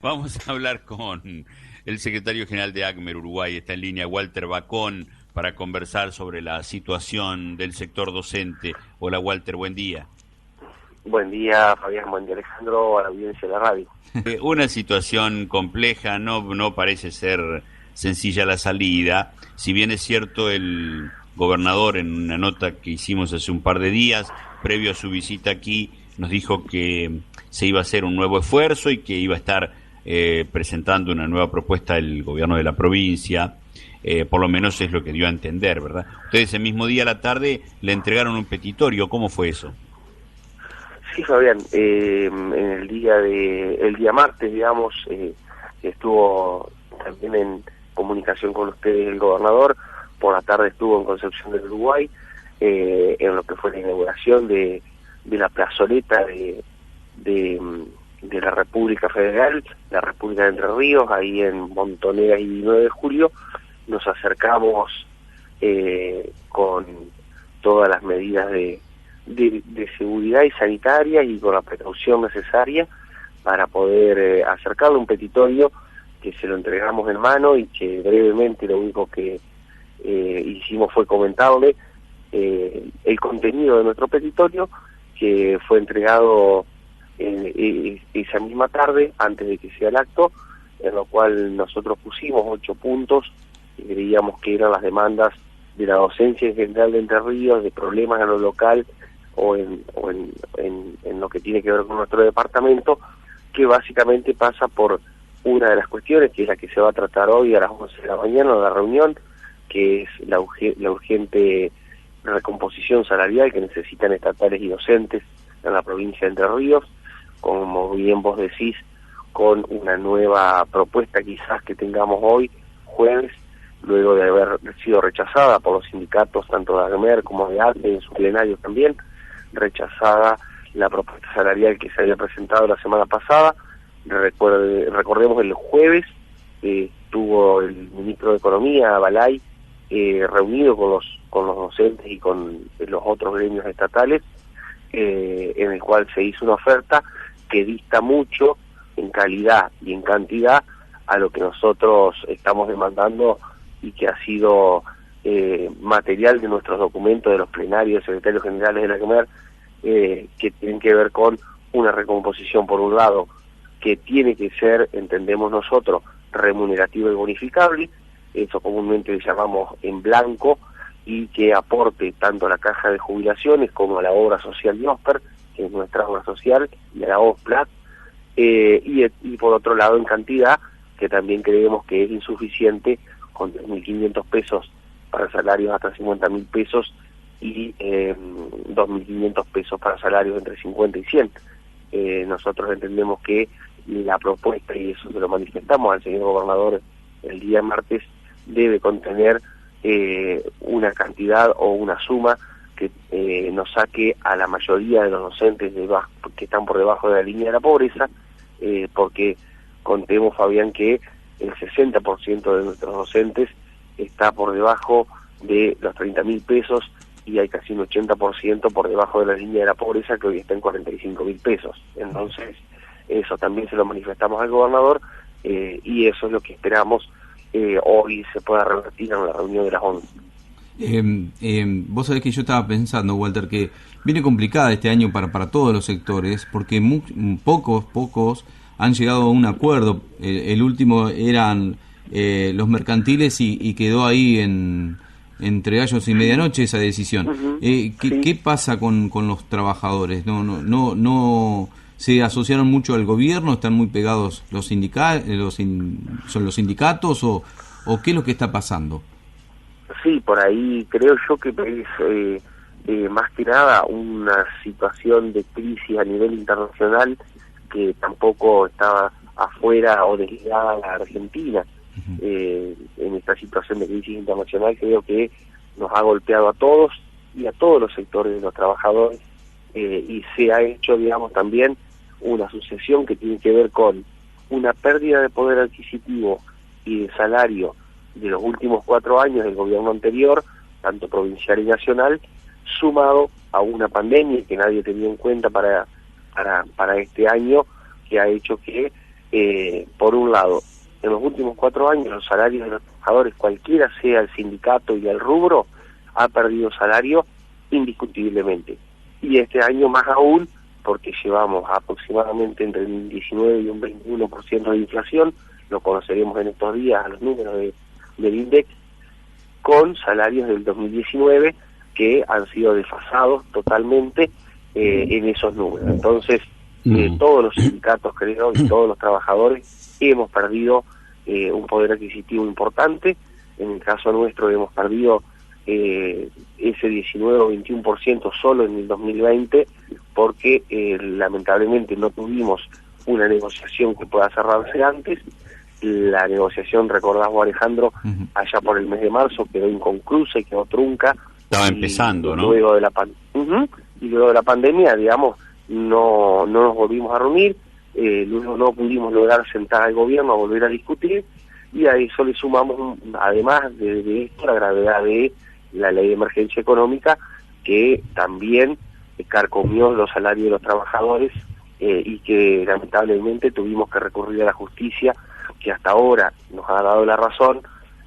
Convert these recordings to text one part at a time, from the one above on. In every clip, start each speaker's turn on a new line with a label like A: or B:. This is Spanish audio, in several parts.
A: Vamos a hablar con el secretario general de ACMER Uruguay, está en línea, Walter Bacón, para conversar sobre la situación del sector docente. Hola Walter, buen día.
B: Buen día, Fabián, buen día, Alejandro, a la audiencia de la radio.
A: Una situación compleja, no parece ser sencilla la salida. Si bien es cierto, el gobernador en una nota que hicimos hace un par de días, previo a su visita aquí, nos dijo que se iba a hacer un nuevo esfuerzo y que iba a estar presentando una nueva propuesta el gobierno de la provincia. Por lo menos es lo que dio a entender, ¿verdad? Ustedes ese mismo día a la tarde le entregaron un petitorio. ¿Cómo fue eso?
B: Sí, Fabián, en el día martes, digamos, estuvo también en comunicación con ustedes el gobernador. Por la tarde estuvo en Concepción del Uruguay, en lo que fue la inauguración de la plazoleta de la República Federal, la República de Entre Ríos, ahí en Montoneras y 9 de Julio. Nos acercamos con todas las medidas de seguridad y sanitaria y con la precaución necesaria para poder acercarle un petitorio que se lo entregamos en mano y que brevemente lo único que hicimos fue comentarle el contenido de nuestro petitorio, que fue entregado esa misma tarde antes de que sea el acto, en lo cual nosotros pusimos 8 puntos que creíamos que eran las demandas de la docencia en general de Entre Ríos, de problemas en lo local o en lo que tiene que ver con nuestro departamento, que básicamente pasa por una de las cuestiones, que es la que se va a tratar hoy a las 11 de la mañana en la reunión, que es la urgente recomposición salarial que necesitan estatales y docentes en la provincia de Entre Ríos, como bien vos decís, con una nueva propuesta quizás que tengamos hoy, jueves, luego de haber sido rechazada por los sindicatos tanto de ACMER como de ATE en su plenario también, rechazada la propuesta salarial que se había presentado la semana pasada. Recordemos el jueves estuvo el ministro de Economía, Balay, reunido con los docentes y con los otros gremios estatales, en el cual se hizo una oferta que dista mucho en calidad y en cantidad a lo que nosotros estamos demandando y que ha sido material de nuestros documentos de los plenarios secretarios generales de la ACMER, que tienen que ver con una recomposición, por un lado, que tiene que ser, entendemos nosotros, remunerativa y bonificable, eso comúnmente le llamamos en blanco, y que aporte tanto a la caja de jubilaciones como a la obra social de OSPER, que es nuestra obra social, y a la OSPLAT, y por otro lado en cantidad, que también creemos que es insuficiente, con 3.500 pesos para salarios hasta 50.000 pesos y 2.500 pesos para salarios entre 50 y 100. Nosotros entendemos que la propuesta, y eso se lo manifestamos al señor gobernador el día martes, debe contener una cantidad o una suma que nos saque a la mayoría de los docentes que están por debajo de la línea de la pobreza, porque contemos, Fabián, que el 60% de nuestros docentes está por debajo de los 30.000 pesos y hay casi un 80% por debajo de la línea de la pobreza, que hoy está en 45.000 pesos. Entonces, eso también se lo manifestamos al gobernador, y eso es lo que esperamos hoy se pueda revertir en la reunión de las 11.
C: Vos sabés que yo estaba pensando, Walter, que viene complicada este año para todos los sectores, porque pocos han llegado a un acuerdo. El último eran los mercantiles y quedó ahí entre gallos y medianoche esa decisión.
B: Uh-huh.
C: ¿Qué pasa con los trabajadores? No se asociaron mucho al gobierno, están muy pegados son los sindicatos o qué es lo que está pasando.
B: Sí, por ahí creo yo que es más que nada una situación de crisis a nivel internacional que tampoco estaba afuera o desligada a la Argentina. En esta situación de crisis internacional creo que nos ha golpeado a todos y a todos los sectores de los trabajadores, y se ha hecho, digamos, también una sucesión que tiene que ver con una pérdida de poder adquisitivo y de salario de los últimos 4 años del gobierno anterior, tanto provincial y nacional, sumado a una pandemia que nadie tenía en cuenta para este año, que ha hecho que por un lado, en los últimos 4 años los salarios de los trabajadores, cualquiera sea el sindicato y el rubro, ha perdido salario indiscutiblemente. Y este año más aún, porque llevamos aproximadamente entre un 19 y un 21% de inflación, lo conoceremos en estos días a los números del INDEC, con salarios del 2019 que han sido desfasados totalmente en esos números. Entonces, todos los sindicatos, creo, y todos los trabajadores hemos perdido un poder adquisitivo importante. En el caso nuestro hemos perdido ese 19 o 21% solo en el 2020 porque lamentablemente no tuvimos una negociación que pueda cerrarse antes. La negociación, recordás vos, Alejandro, allá por el mes de marzo quedó inconclusa y quedó trunca.
A: Estaba empezando, ¿no?
B: Luego de la y luego de la pandemia, digamos, no nos volvimos a reunir, luego no pudimos lograr sentar al gobierno a volver a discutir, y a eso le sumamos, además de esto, la gravedad de la ley de emergencia económica, que también carcomió los salarios de los trabajadores y que lamentablemente tuvimos que recurrir a la justicia, que hasta ahora nos ha dado la razón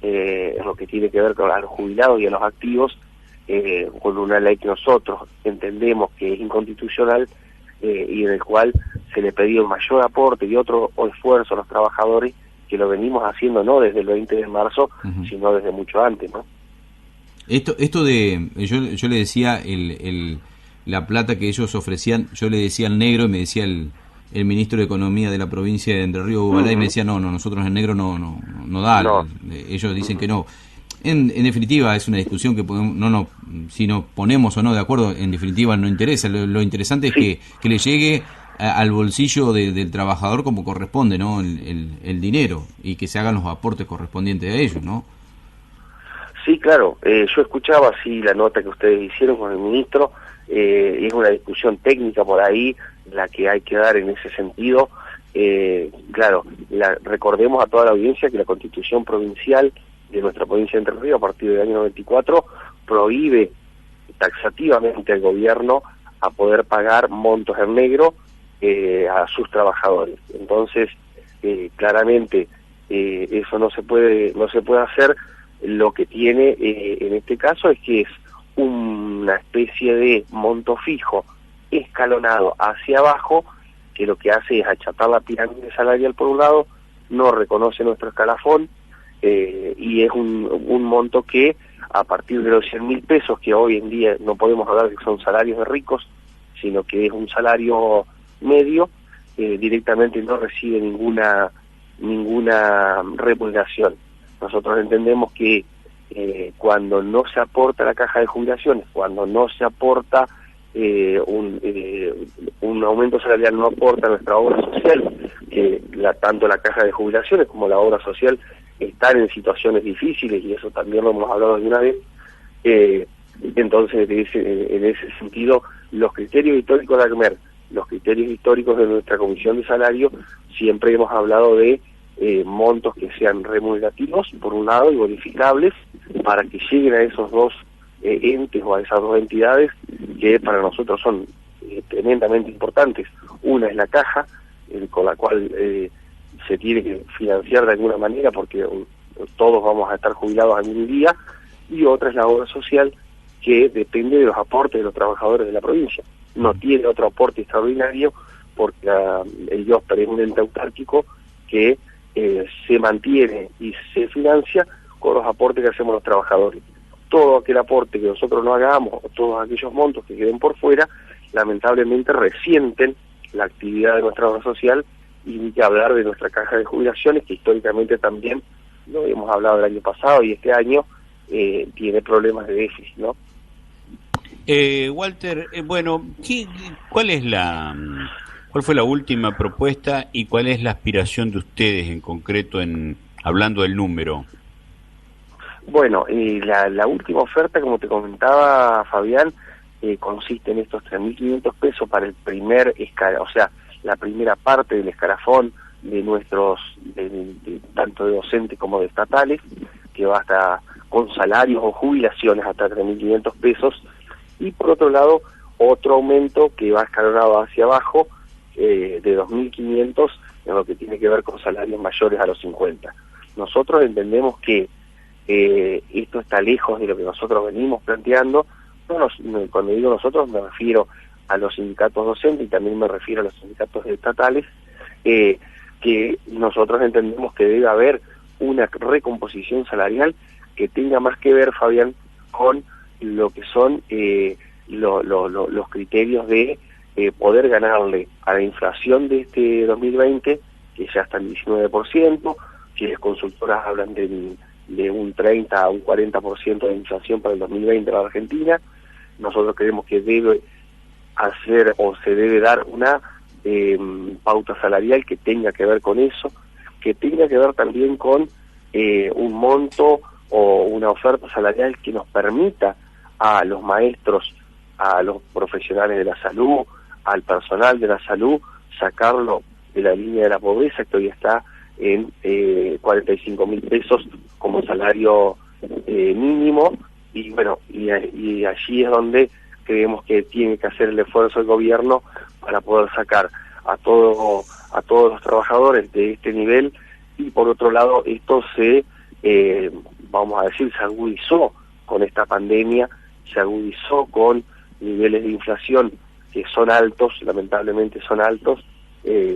B: en lo que tiene que ver con a los jubilados y a los activos, con una ley que nosotros entendemos que es inconstitucional y en el cual se le pedía un mayor aporte y otro esfuerzo a los trabajadores, que lo venimos haciendo no desde el 20 de marzo, sino desde mucho antes, ¿no?
C: Esto de, yo le decía la plata que ellos ofrecían, yo le decía al negro y me decía el ministro de Economía de la provincia de Entre Ríos, Ubalá, y me decía, no, nosotros el negro no da, no. Ellos dicen que no. En definitiva es una discusión que podemos, si nos ponemos o no de acuerdo, en definitiva no interesa. Lo interesante es que le llegue al bolsillo del trabajador como corresponde, ¿no? El dinero, y que se hagan los aportes correspondientes a ellos, ¿no?
B: Sí, claro. Yo escuchaba así la nota que ustedes hicieron con el ministro. Es una discusión técnica por ahí la que hay que dar en ese sentido. Claro, recordemos a toda la audiencia que la Constitución provincial de nuestra provincia de Entre Ríos, a partir del año 94, prohíbe taxativamente al gobierno a poder pagar montos en negro a sus trabajadores. Entonces, claramente eso no se puede hacer. Lo que tiene en este caso es que es una especie de monto fijo escalonado hacia abajo, que lo que hace es achatar la pirámide salarial por un lado, no reconoce nuestro escalafón, y es un monto que a partir de los 100.000 pesos, que hoy en día no podemos hablar de que son salarios de ricos, sino que es un salario medio, directamente no recibe ninguna remuneración. Nosotros entendemos que cuando no se aporta a la caja de jubilaciones, cuando no se aporta un aumento salarial, no aporta a nuestra obra social, que tanto la caja de jubilaciones como la obra social están en situaciones difíciles, y eso también lo hemos hablado de una vez. Entonces, en ese sentido, los criterios históricos de ACMER, los criterios históricos de nuestra Comisión de Salario, siempre hemos hablado de montos que sean remunerativos, por un lado, y bonificables, para que lleguen a esos dos entes o a esas dos entidades que para nosotros son tremendamente importantes. Una es la caja, con la cual se tiene que financiar de alguna manera, porque todos vamos a estar jubilados al mismo día, y otra es la obra social, que depende de los aportes de los trabajadores de la provincia. No tiene otro aporte extraordinario, porque el IOSPER es un ente autárquico que se mantiene y se financia con los aportes que hacemos los trabajadores. Todo aquel aporte que nosotros no hagamos, o todos aquellos montos que queden por fuera, lamentablemente resienten la actividad de nuestra obra social, y ni que hablar de nuestra caja de jubilaciones, que históricamente también, lo hemos hablado el año pasado y este año, tiene problemas de déficit, ¿no?
A: Walter, bueno, ¿cuál fue la última propuesta y cuál es la aspiración de ustedes en concreto, hablando del número?
B: Bueno, la última oferta, como te comentaba, Fabián, consiste en estos 3.500 pesos para el primer o sea, la primera parte del escalafón de nuestros, tanto de docentes como de estatales, que va hasta con salarios o jubilaciones hasta 3.500 pesos, y por otro lado, otro aumento que va escalonado hacia abajo, de 2.500 en lo que tiene que ver con salarios mayores a los 50. Nosotros entendemos que esto está lejos de lo que nosotros venimos planteando. Cuando digo nosotros me refiero a los sindicatos docentes y también me refiero a los sindicatos estatales, que nosotros entendemos que debe haber una recomposición salarial que tenga más que ver, Fabián, con lo que son los criterios de poder ganarle a la inflación de este 2020, que ya está en 19%, que las consultoras hablan de un 30 a un 40% de inflación para el 2020 en la Argentina. Nosotros creemos que debe hacer o se debe dar una pauta salarial que tenga que ver con eso, que tenga que ver también con un monto o una oferta salarial que nos permita a los maestros, a los profesionales de la salud, al personal de la salud, sacarlo de la línea de la pobreza, que hoy está en 45.000 pesos como salario mínimo, y bueno, y allí es donde creemos que tiene que hacer el esfuerzo el gobierno para poder sacar a todos los trabajadores de este nivel. Y por otro lado, esto se agudizó con esta pandemia, se agudizó con niveles de inflación que son altos, lamentablemente son altos,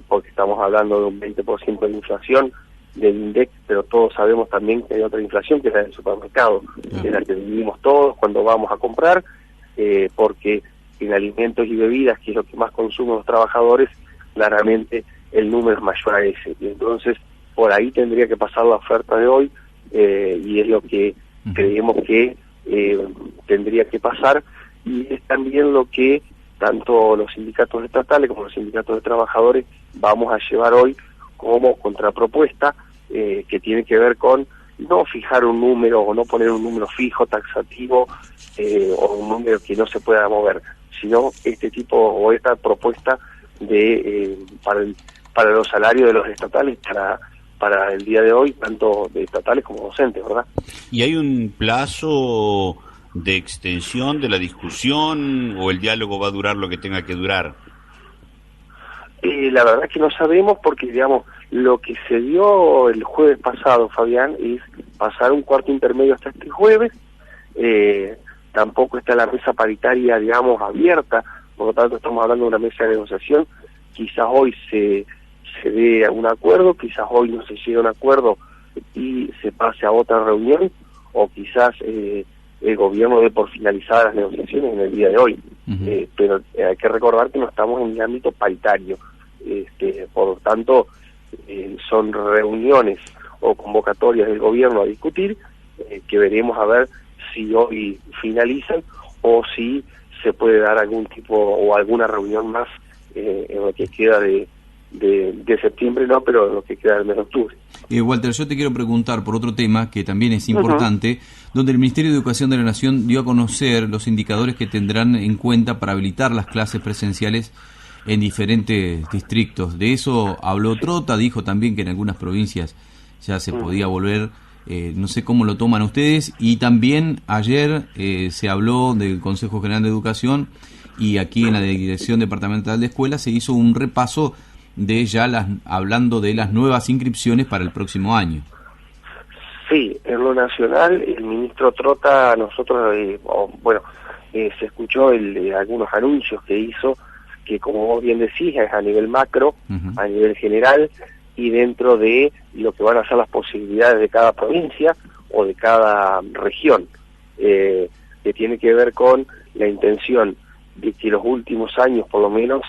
B: porque estamos hablando de un 20% de inflación del INDEC, pero todos sabemos también que hay otra inflación, que es la del supermercado, que es la que vivimos todos cuando vamos a comprar, porque en alimentos y bebidas, que es lo que más consumen los trabajadores, claramente el número es mayor a ese. Y entonces, por ahí tendría que pasar la oferta de hoy, y es lo que creemos que tendría que pasar, y es también lo que tanto los sindicatos estatales como los sindicatos de trabajadores vamos a llevar hoy como contrapropuesta, que tiene que ver con no fijar un número o no poner un número fijo, taxativo, o un número que no se pueda mover, sino este tipo o esta propuesta de para los salarios de los estatales para el día de hoy, tanto de estatales como docentes, ¿verdad?
A: ¿Y hay un plazo de extensión de la discusión o el diálogo va a durar lo que tenga que durar?
B: La verdad es que no sabemos, porque digamos lo que se dio el jueves pasado, Fabián, es pasar un cuarto intermedio hasta este jueves. Tampoco está la mesa paritaria, digamos, abierta, por lo tanto estamos hablando de una mesa de negociación. Quizás hoy se dé a un acuerdo, quizás hoy no se llegue a un acuerdo y se pase a otra reunión, o quizás el gobierno dé por finalizadas las negociaciones en el día de hoy. Pero hay que recordar que no estamos en el ámbito paritario, por lo tanto son reuniones o convocatorias del gobierno a discutir, que veremos a ver si hoy finalizan o si se puede dar algún tipo o alguna reunión más en lo que queda de septiembre, no, pero en lo que queda del mes de octubre.
C: Walter, yo te quiero preguntar por otro tema que también es importante, donde el Ministerio de Educación de la Nación dio a conocer los indicadores que tendrán en cuenta para habilitar las clases presenciales en diferentes distritos. De eso habló Trota, dijo también que en algunas provincias ya se podía volver. No sé cómo lo toman ustedes. Y también ayer se habló del Consejo General de Educación, y aquí en la Dirección Departamental de Escuelas se hizo un repaso de hablando de las nuevas inscripciones para el próximo año.
B: Sí, en lo nacional, el ministro Trota, nosotros, se escuchó algunos anuncios que hizo, que como vos bien decís, es a nivel macro, a nivel general, y dentro de lo que van a ser las posibilidades de cada provincia o de cada región, que tiene que ver con la intención de que los últimos años, por lo menos,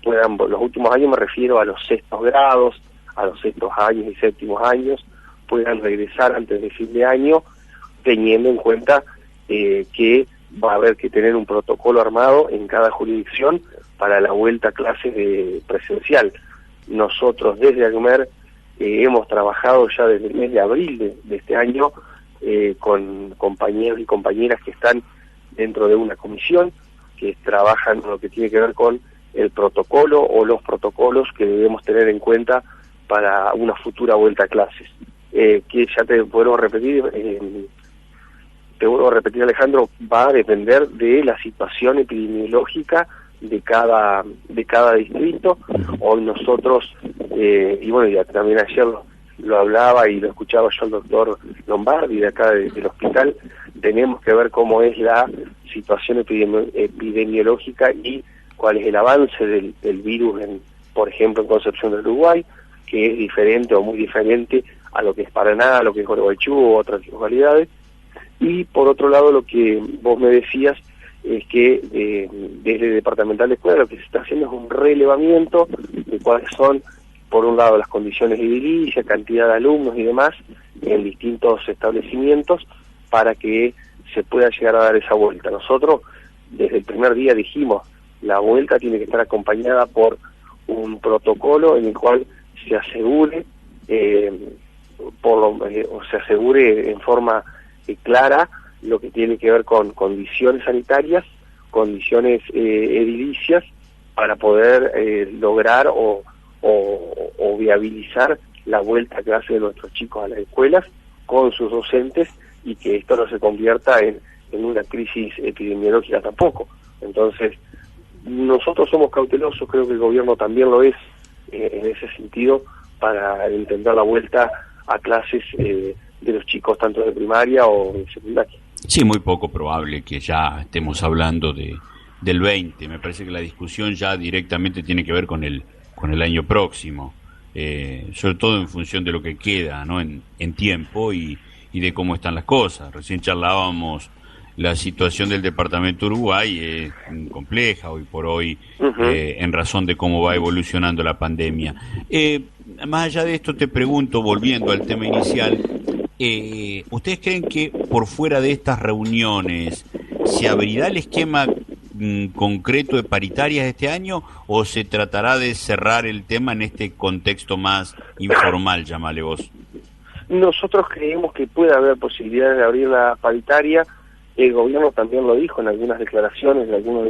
B: los últimos años me refiero a los sextos grados, a los sextos años y séptimos años, puedan regresar antes de fin de año, teniendo en cuenta que va a haber que tener un protocolo armado en cada jurisdicción para la vuelta a clases presencial. Nosotros desde ACMER hemos trabajado ya desde el mes de abril de este año con compañeros y compañeras que están dentro de una comisión que trabajan lo que tiene que ver con el protocolo o los protocolos que debemos tener en cuenta para una futura vuelta a clases. Que ya te vuelvo a repetir, Alejandro, va a depender de la situación epidemiológica de cada distrito. Hoy nosotros, y bueno, ya también ayer lo hablaba y lo escuchaba yo al doctor Lombardi de acá del hospital, tenemos que ver cómo es la situación epidemiológica y cuál es el avance del virus, por ejemplo, en Concepción del Uruguay, que es diferente o muy diferente a lo que es Paraná, a lo que es Gualeguaychú u otras localidades. Y por otro lado, lo que vos me decías es que desde el Departamental de Escuela lo que se está haciendo es un relevamiento de cuáles son, por un lado, las condiciones de edilicia, cantidad de alumnos y demás en distintos establecimientos para que se pueda llegar a dar esa vuelta. Nosotros desde el primer día dijimos, la vuelta tiene que estar acompañada por un protocolo en el cual se asegure, se asegure en forma clara lo que tiene que ver con condiciones sanitarias, condiciones edilicias, para poder lograr o viabilizar la vuelta a clase de nuestros chicos a las escuelas con sus docentes, y que esto no se convierta en una crisis epidemiológica tampoco. Entonces, nosotros somos cautelosos, creo que el gobierno también lo es, en ese sentido, para entender la vuelta a clases de los chicos tanto de primaria o de secundaria.
A: Sí, muy poco probable que ya estemos hablando del 20. Me parece que la discusión ya directamente tiene que ver con el año próximo, sobre todo en función de lo que queda, ¿no? en tiempo y de cómo están las cosas. Recién charlábamos, la situación del departamento Uruguay es compleja hoy por hoy, en razón de cómo va evolucionando la pandemia. Más allá de esto, te pregunto, volviendo al tema inicial, ¿ustedes creen que por fuera de estas reuniones se abrirá el esquema concreto de paritarias este año, o se tratará de cerrar el tema en este contexto más informal, llámale vos?
B: Nosotros creemos que puede haber posibilidades de abrir la paritaria. El gobierno también lo dijo en algunas declaraciones de algunos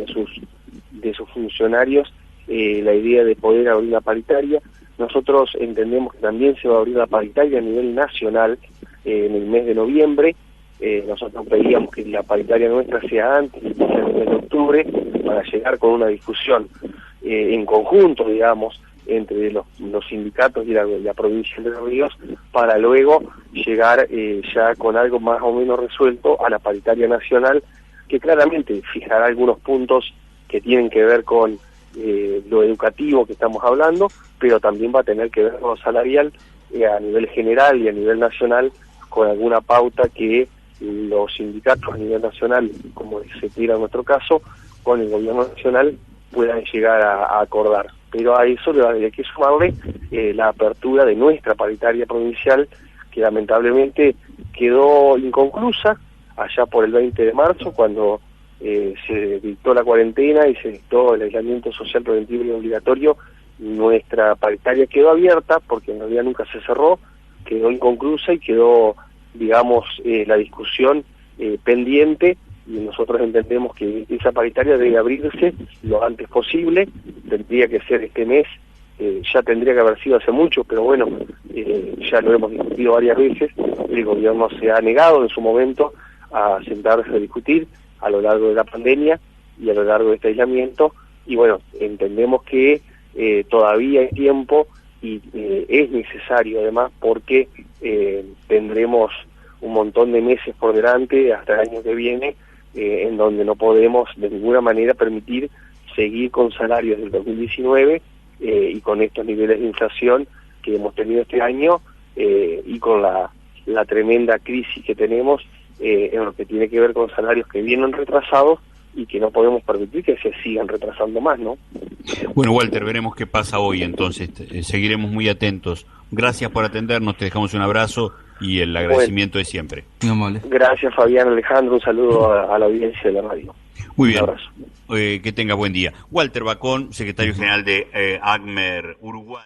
B: de sus funcionarios, la idea de poder abrir la paritaria. Nosotros entendemos que también se va a abrir la paritaria a nivel nacional en el mes de noviembre. Nosotros pedíamos que la paritaria nuestra sea antes, que sea en el mes de octubre, para llegar con una discusión en conjunto, digamos, entre los sindicatos y la provincia de Entre Ríos, para luego llegar ya con algo más o menos resuelto a la paritaria nacional, que claramente fijará algunos puntos que tienen que ver con lo educativo que estamos hablando, pero también va a tener que ver con lo salarial a nivel general y a nivel nacional, con alguna pauta que los sindicatos a nivel nacional, como se tira en nuestro caso, con el gobierno nacional puedan llegar a acordar. Pero a eso hay que sumarle la apertura de nuestra paritaria provincial, que lamentablemente quedó inconclusa allá por el 20 de marzo, cuando se dictó la cuarentena y se dictó el aislamiento social preventivo y obligatorio. Nuestra paritaria quedó abierta, porque en realidad nunca se cerró, quedó inconclusa y quedó, digamos, la discusión pendiente, y nosotros entendemos que esa paritaria debe abrirse lo antes posible. Tendría que ser este mes, ya tendría que haber sido hace mucho, pero bueno, ya lo hemos discutido varias veces. El gobierno se ha negado en su momento a sentarse a discutir a lo largo de la pandemia y a lo largo de este aislamiento, y bueno, entendemos que todavía hay tiempo y es necesario además, porque tendremos un montón de meses por delante hasta el año que viene, en donde no podemos de ninguna manera permitir seguir con salarios del 2019 y con estos niveles de inflación que hemos tenido este año, y con la tremenda crisis que tenemos en lo que tiene que ver con salarios que vienen retrasados y que no podemos permitir que se sigan retrasando más, ¿no?
A: Bueno, Walter, veremos qué pasa hoy, entonces seguiremos muy atentos. Gracias por atendernos, te dejamos un abrazo y el agradecimiento de siempre.
C: Muy amable.
B: Gracias, Fabián, Alejandro, un saludo a la audiencia de la radio.
A: Muy bien,
B: un abrazo.
A: Que tenga buen día. Walter Bacón, secretario general de ACMER Uruguay.